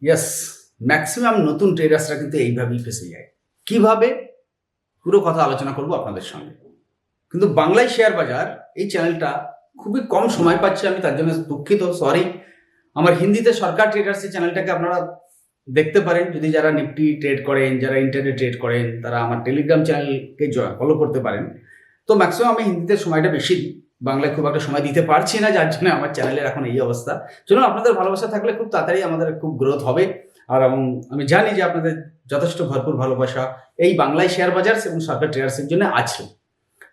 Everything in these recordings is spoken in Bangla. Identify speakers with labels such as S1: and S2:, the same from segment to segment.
S1: ইয়েস, ম্যাক্সিমাম নতুন ট্রেডার্সরা কিন্তু এইভাবেই ফেসে যায়। কিভাবে? পুরো কথা আলোচনা করব আপনাদের সঙ্গে। কিন্তু বাংলায় শেয়ার বাজার এই চ্যানেলটা খুবই কম সময় পাচ্ছি, আমি তার জন্য দুঃখিত, সরি। আমার হিন্দিতে সরকার ট্রেডার্স এই চ্যানেলটাকে আপনারা দেখতে পারেন। যদি যারা নিফটি ট্রেড করেন, যারা ইন্টারনেট ট্রেড করেন, তারা আমার টেলিগ্রাম চ্যানেলকে ফলো করতে পারেন। তো ম্যাক্সিমাম আমি হিন্দিতে সময়টা বেশি দিই, বাংলায় খুব একটা সময় দিতে পারছি না, যার জন্য আমার চ্যানেলের এখন এই অবস্থা। চলুন, আপনাদের ভালোবাসা থাকলে খুব তাড়াতাড়ি আমাদের খুব গ্রোথ হবে। আর এবং আমি জানি যে আপনাদের যথেষ্ট ভরপুর ভালোবাসা এই বাংলায় শেয়ার বাজার এবং সরকার ট্রেডার্সের জন্য আছে।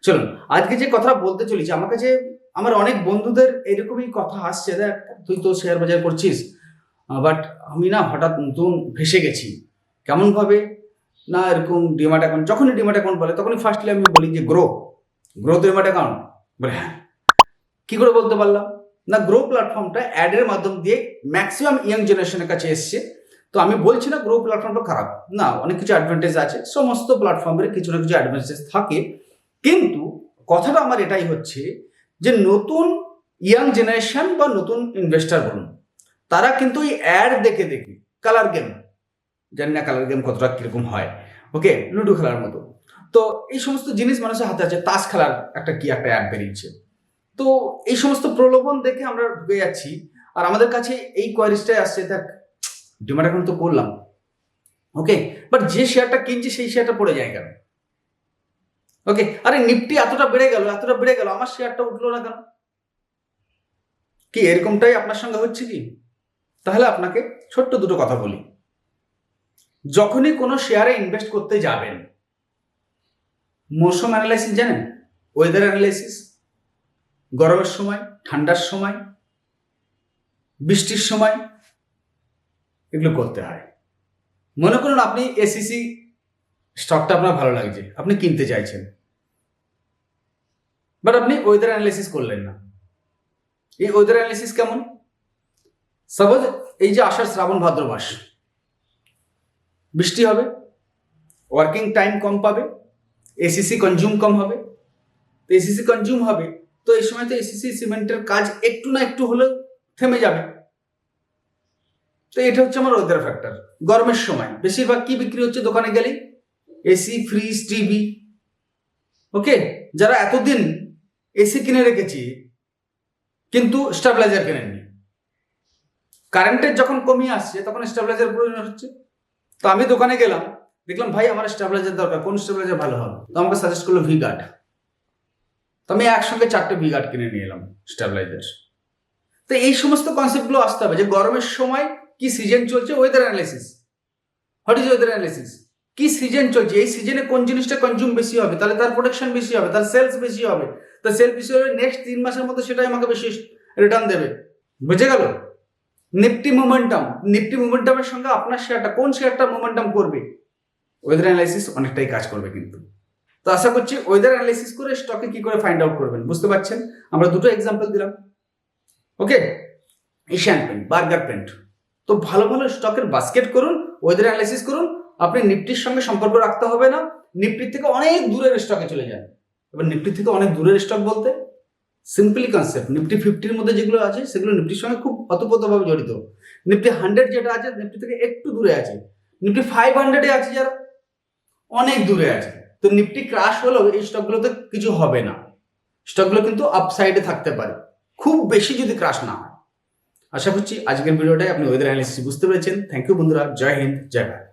S1: চলুন, আজকে যে কথা বলতে চলেছি, আমার কাছে আমার অনেক বন্ধুদের এরকমই কথা আসছে, দেখ তুই তো শেয়ার বাজার করছিস, বাট আমি না হঠাৎ নতুন ফেসে গেছি। কেমনভাবে? না এরকম ডিমাট অ্যাকাউন্ট, যখনই ডিমাট অ্যাকাউন্ট বলে তখনই ফার্স্টলি আমি বলি যে গ্রো ডিমাট অ্যাকাউন্ট। বলে হ্যাঁ। কী করে বলতে পারলাম? না, গ্রো প্ল্যাটফর্মটা অ্যাডের মাধ্যম দিয়ে ম্যাক্সিমাম ইয়াং জেনারেশনের কাছে এসছে। তো আমি বলছি না গ্রো প্ল্যাটফর্মটা খারাপ, না, অনেক কিছু অ্যাডভান্টেজ আছে, সমস্ত প্ল্যাটফর্মের কিছু না কিছু অ্যাডভান্টেজ থাকে। কিন্তু কথাটা আমার এটাই হচ্ছে যে নতুন ইয়াং জেনারেশন বা নতুন ইনভেস্টার বলুন, তারা কিন্তু এই অ্যাড দেখে দেখে কালার গেম, জানি না কালার গেম কতটা কীরকম হয়, ওকে, লুডো খেলার মতো, তো এই সমস্ত জিনিস মানুষের হাতে আছে, তাস খেলার একটা অ্যাপ বেরিয়েছে। তো এই সমস্ত প্রলোভন দেখে আমরা ঢুকে যাচ্ছি, আর আমাদের কাছে এই কোয়ারিজটাই আসছে, দেখ ডিমাট অ্যাকাউন্ট তো করলাম, ওকে, বাট যে শেয়ারটা কিনছি সেই শেয়ারটা পড়ে যায় কেন? ওকে, আরে নিফটি এতটা বেড়ে গেল, আমার শেয়ারটা উঠলো না কেন? কি এরকমটাই আপনার সঙ্গে হচ্ছে কি? তাহলে আপনাকে ছোট্ট দুটো কথা বলি। যখনই কোনো শেয়ারে ইনভেস্ট করতে যাবেন, মৌসুম অ্যানালাইসিস জানেন? ওয়েদার অ্যানালাইসিস, গরমের সময়, ঠান্ডার সময়, বৃষ্টির সময়, এগুলো করতে হয়। মনে করুন আপনি এসিসি স্টকটা আপনার ভালো লাগছে, আপনি কিনতে চাইছেন, বাট আপনি ওয়েদার অ্যানালাইসিস করলেন না। এই ওয়েদার অ্যানালাইসিস কেমন? সাপোজ এই যে আষাঢ় শ্রাবণ ভাদ্র মাস, বৃষ্টি হবে, ওয়ার্কিং টাইম কম পাবে, এসিসি কনজিউম কম হবে। তো এসিসি কনজিউম হবে, তো এই সময় তো এসিসি সিমেন্টের কাজ একটু না একটু হলেও থেমে যাবে। তো এটা হচ্ছে আমার ওয়েদার ফ্যাক্টর। গরমের সময় বেশিরভাগ কি বিক্রি হচ্ছে দোকানে গেলেই? এসি, ফ্রিজ, টিভি, ওকে। যারা এতদিন এসি কিনে রেখেছি কিন্তু স্টেবিলাইজার কেনেননি, কারেন্টের যখন কমিয়ে আসছে তখন স্টেবিলাইজার প্রয়োজন হচ্ছে। তো আমি দোকানে গেলাম, দেখলাম ভাই আমার স্টেবিলাইজার দরকার, কোন স্টেবিলাইজার ভালো হবে? তো আমাকে সাজেস্ট করলো ভি-গার্ড। তো আমি একসঙ্গে 4টে ভি-গার্ড কিনে নিয়ে এলাম স্টেবিলাইজার। তো এই সমস্ত কনসেপ্টগুলো আসতে হবে যে গরমের সময় কি সিজন চলছে, weather analysis. What is weather analysis? কি সিজন চলছে, এই সিজনে কোন জিনিসটা কনজিউম বেশি হবে, তাহলে তার প্রোডাকশন বেশি হবে, তার সেলস বেশি হবে। তো সেল বেশি হলে নেক্সট 3 মাসের মধ্যে সেটাই আমাকে বেশি রিটার্ন দেবে। বুঝে গেল? নিফটি মোমেন্টামের সঙ্গে আপনার শেয়ারটা, কোন শেয়ারটা মোমেন্টাম করবে, ওয়েদার অ্যানালাইসিস অনেকটাই কাজ করবে কিন্তু। তো আশা করছি ওয়েদার অ্যানালাইসিস করে স্টকে কি করে ফাইন্ড আউট করবেন বুঝতে পারছেন। আমরা দুটো এক্সাম্পল দিলাম, okay. Asian paint, Berger paint. তো ভালো ভালো স্টকের বাস্কেট করুন, ওয়েদার অ্যানালাইসিস করুন। আপনি নিফটির সঙ্গে সম্পর্ক রাখতে হবে না, নিফটির থেকে অনেক দূরের স্টকে চলে যান। এবার নিফটির থেকে অনেক দূরের স্টক বলতে সিম্পলি কনসেপ্ট, নিফটি 50-র মধ্যে যেগুলো আছে সেগুলো নিফটির সঙ্গে খুব অতপ্রতভাবে জড়িত। নিফটি 100 যেটা আছে নিফটি থেকে একটু দূরে আছে। নিফটি 500-এ আছে যারা, অনেক দূরে আছে। তো নিফটি ক্রাশ হলেও এই স্টকগুলোতে কিছু হবে না, স্টকগুলো কিন্তু আপসাইডে থাকতে পারে, খুব বেশি যদি ক্রাশ না হয়। আশা করছি আজকের ভিডিওটাই আপনি ওয়েদার অ্যানালিসিস বুঝতে পেরেছেন। থ্যাংক ইউ বন্ধুরা, জয় হিন্দ, জয় ভারত।